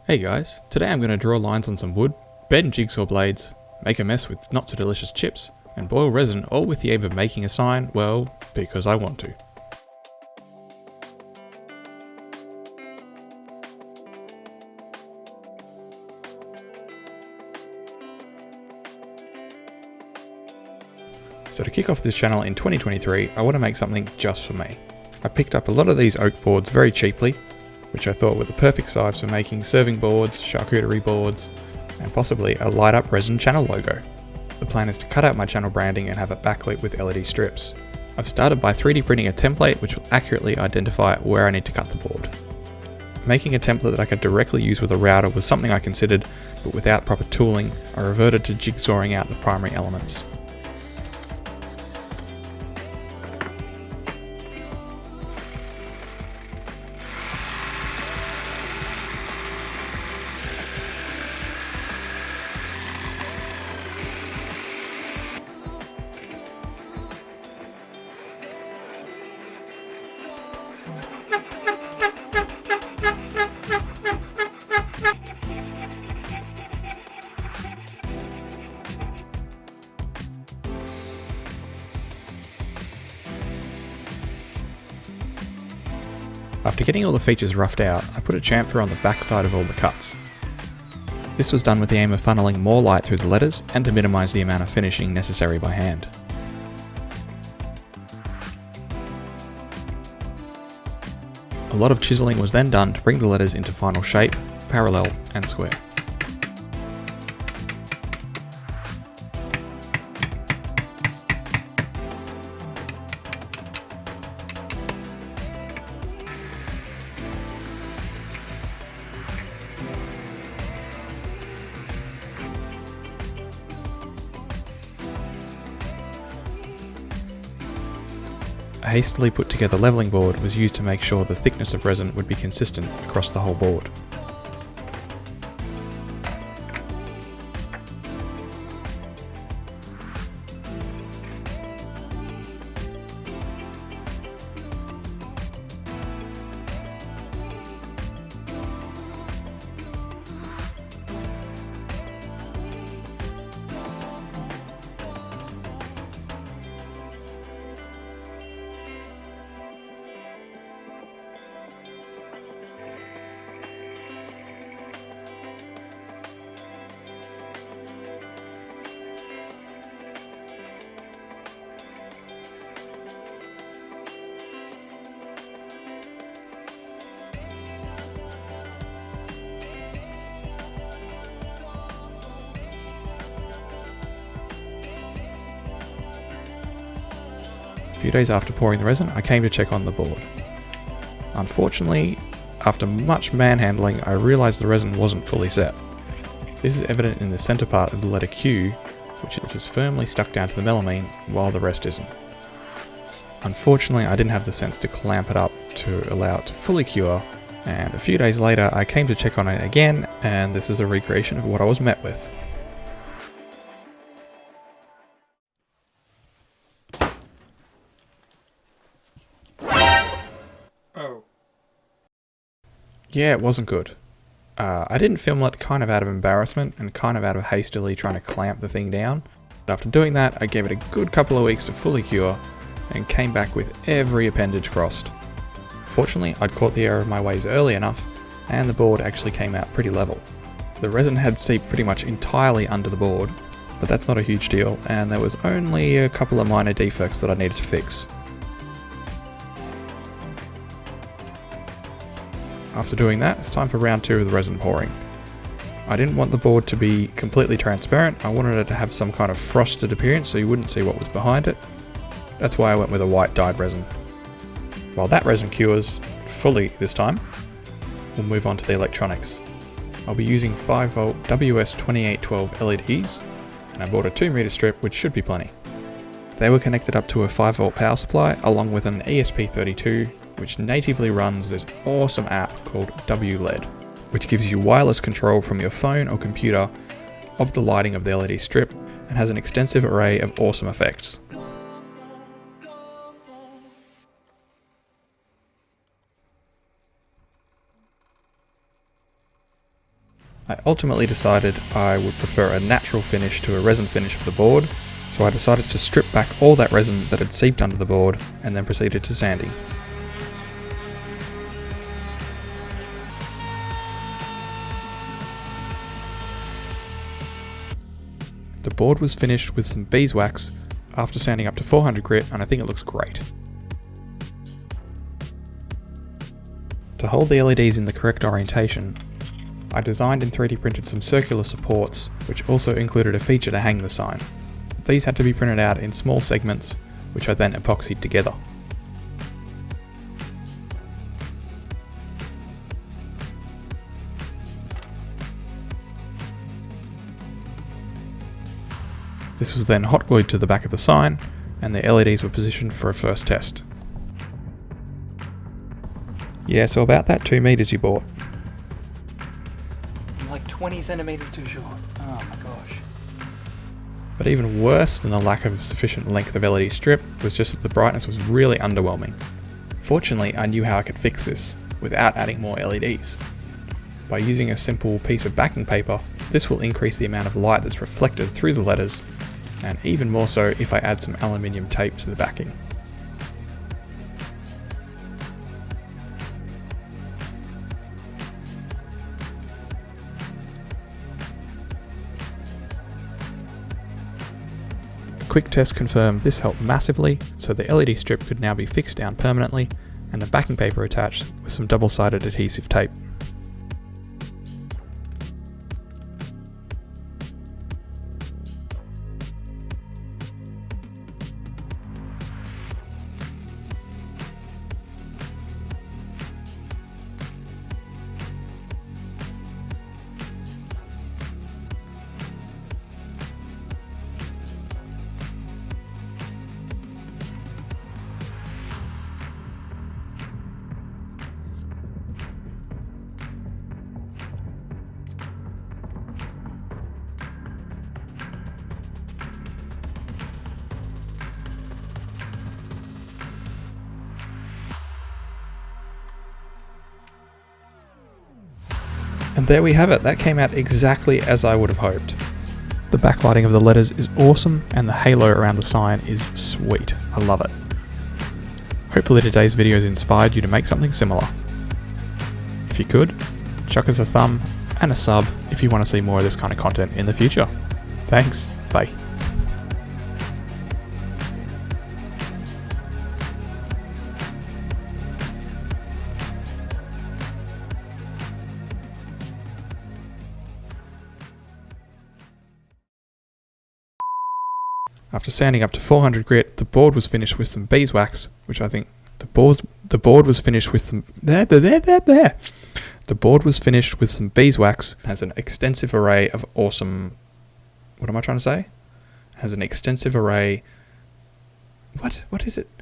Hey guys, today I'm going to draw lines on some wood, bend jigsaw blades, make a mess with not so delicious chips, and boil resin, all with the aim of making a sign, well, because I want to. So to kick off this channel in 2023, I want to make something just for me. I picked up a lot of these oak boards very cheaply, which I thought were the perfect size for making serving boards, charcuterie boards, and possibly a light up resin channel logo. The plan is to cut out my channel branding and have it backlit with LED strips. I've started by 3D printing a template which will accurately identify where I need to cut the board. Making a template that I could directly use with a router was something I considered, but without proper tooling, I reverted to jigsawing out the primary elements. After getting all the features roughed out, I put a chamfer on the backside of all the cuts. This was done with the aim of funneling more light through the letters and to minimise the amount of finishing necessary by hand. A lot of chiselling was then done to bring the letters into final shape, parallel and square. A hastily put together levelling board was used to make sure the thickness of resin would be consistent across the whole board. A few days after pouring the resin, I came to check on the board. Unfortunately, after much manhandling, I realised the resin wasn't fully set. This is evident in the centre part of the letter Q, which is firmly stuck down to the melamine, while the rest isn't. Unfortunately, I didn't have the sense to clamp it up to allow it to fully cure, and a few days later I came to check on it again, and this is a recreation of what I was met with. Oh. Yeah, it wasn't good. I didn't film it kind of out of embarrassment and kind of out of hastily trying to clamp the thing down. But after doing that, I gave it a good couple of weeks to fully cure and came back with every appendage crossed. Fortunately, I'd caught the error of my ways early enough and the board actually came out pretty level. The resin had seeped pretty much entirely under the board, but that's not a huge deal and there was only a couple of minor defects that I needed to fix. After doing that, it's time for round 2 of the resin pouring. I didn't want the board to be completely transparent, I wanted it to have some kind of frosted appearance so you wouldn't see what was behind it. That's why I went with a white dyed resin. While that resin cures, fully this time, we'll move on to the electronics. I'll be using 5V WS2812 LEDs, and I bought a 2 meter strip which should be plenty. They were connected up to a 5V power supply along with an ESP32 which natively runs this awesome app called WLED, which gives you wireless control from your phone or computer of the lighting of the LED strip and has an extensive array of awesome effects. I ultimately decided I would prefer a natural finish to a resin finish for the board, so I decided to strip back all that resin that had seeped under the board and then proceeded to sanding. The board was finished with some beeswax after sanding up to 400 grit, and I think it looks great. To hold the LEDs in the correct orientation, I designed and 3D printed some circular supports, which also included a feature to hang the sign. These had to be printed out in small segments, which I then epoxied together. This was then hot glued to the back of the sign, and the LEDs were positioned for a first test. Yeah, so about that 2 meters you bought. I'm like 20 centimeters too short. Oh my gosh. But even worse than the lack of sufficient length of LED strip was just that the brightness was really underwhelming. Fortunately, I knew how I could fix this without adding more LEDs. By using a simple piece of backing paper, this will increase the amount of light that's reflected through the letters, and even more so if I add some aluminium tape to the backing. A quick test confirmed this helped massively, so the LED strip could now be fixed down permanently, and the backing paper attached with some double-sided adhesive tape. And there we have it, that came out exactly as I would have hoped. The backlighting of the letters is awesome, and the halo around the sign is sweet. I love it. Hopefully today's video has inspired you to make something similar. If you could, chuck us a thumb and a sub if you want to see more of this kind of content in the future. Thanks, bye. After sanding up to 400 grit, the board was finished with some beeswax, which I think the board was finished with some The board was finished with some beeswax. Has an extensive array of awesome. What am I trying to say? Has an extensive array. What is it?